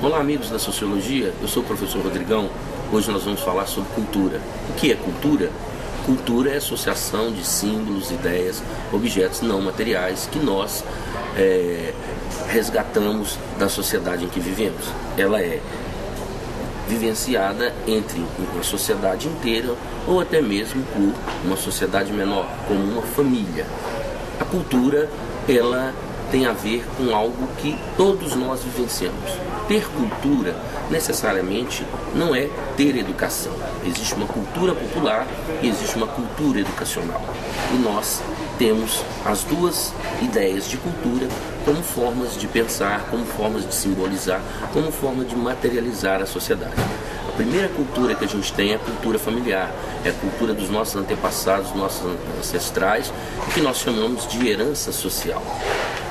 Olá, amigos da Sociologia, eu sou o professor Rodrigão. Hoje nós vamos falar sobre cultura. O que é cultura? Cultura é a associação de símbolos, ideias, objetos não materiais que nós resgatamos da sociedade em que vivemos. Ela é vivenciada entre uma sociedade inteira ou até mesmo por uma sociedade menor, como uma família. A cultura, ela tem a ver com algo que todos nós vivenciamos. Ter cultura, necessariamente, não é ter educação. Existe uma cultura popular e existe uma cultura educacional. E nós temos as duas ideias de cultura como formas de pensar, como formas de simbolizar, como forma de materializar a sociedade. A primeira cultura que a gente tem é a cultura familiar, é a cultura dos nossos antepassados, nossos ancestrais, que nós chamamos de herança social.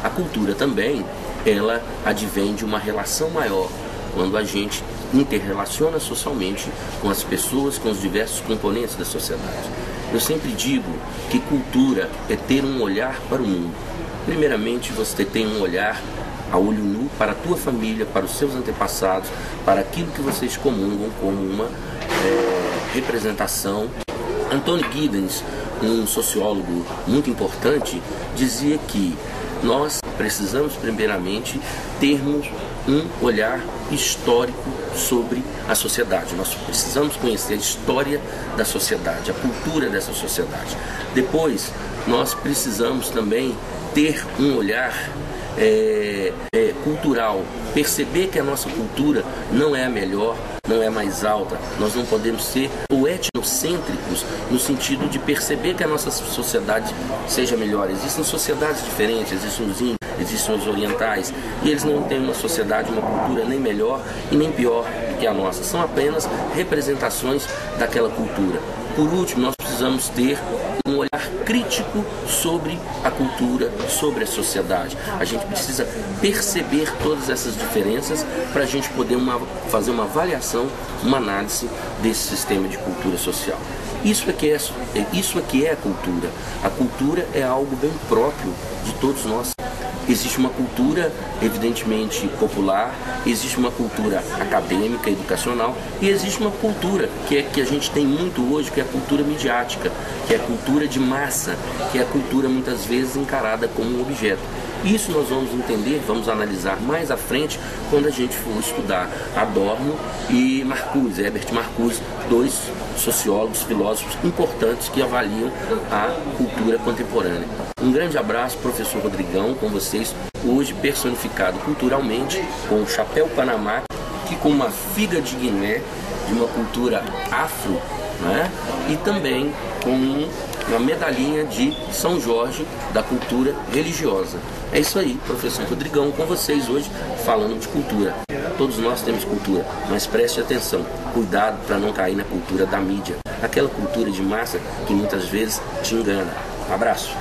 A cultura também, ela advém de uma relação maior, quando a gente interrelaciona socialmente com as pessoas, com os diversos componentes da sociedade. Eu sempre digo que cultura é ter um olhar para o mundo. Primeiramente, você tem um olhar a olho nu para a tua família, para os seus antepassados, para aquilo que vocês comungam como uma representação. Anthony Giddens, um sociólogo muito importante, dizia que nós precisamos primeiramente termos um olhar histórico sobre a sociedade. Nós precisamos conhecer a história da sociedade, a cultura dessa sociedade. Depois, nós precisamos também ter um olhar cultural, perceber que a nossa cultura não é a melhor, não é mais alta. Nós não podemos ser etnocêntricos no sentido de perceber que a nossa sociedade seja melhor. Existem sociedades diferentes, existem os índios, existem os orientais, e eles não têm uma sociedade, uma cultura nem melhor e nem pior do que a nossa. São apenas representações daquela cultura. Por último, nós precisamos ter um olhar crítico sobre a cultura, sobre a sociedade. A gente precisa perceber todas essas diferenças para a gente poder fazer uma avaliação, uma análise desse sistema de cultura social. Isso é que é a cultura. A cultura é algo bem próprio de todos nós. Existe uma cultura, evidentemente, popular, existe uma cultura acadêmica, educacional, e existe uma cultura que a gente tem muito hoje, que é a cultura midiática, que é a cultura de massa, que é a cultura muitas vezes encarada como um objeto. Isso nós vamos entender, vamos analisar mais à frente quando a gente for estudar Adorno e Marcuse, Herbert Marcuse, dois sociólogos, filósofos importantes que avaliam a cultura contemporânea. Um grande abraço, professor Rodrigão, com vocês, hoje personificado culturalmente com o chapéu Panamá, que com uma figa de Guiné, de uma cultura afro, né? E também com uma medalhinha de São Jorge da cultura religiosa. É isso aí, professor Rodrigão, com vocês hoje, falando de cultura. Todos nós temos cultura, mas preste atenção, cuidado para não cair na cultura da mídia, aquela cultura de massa que muitas vezes te engana. Um abraço.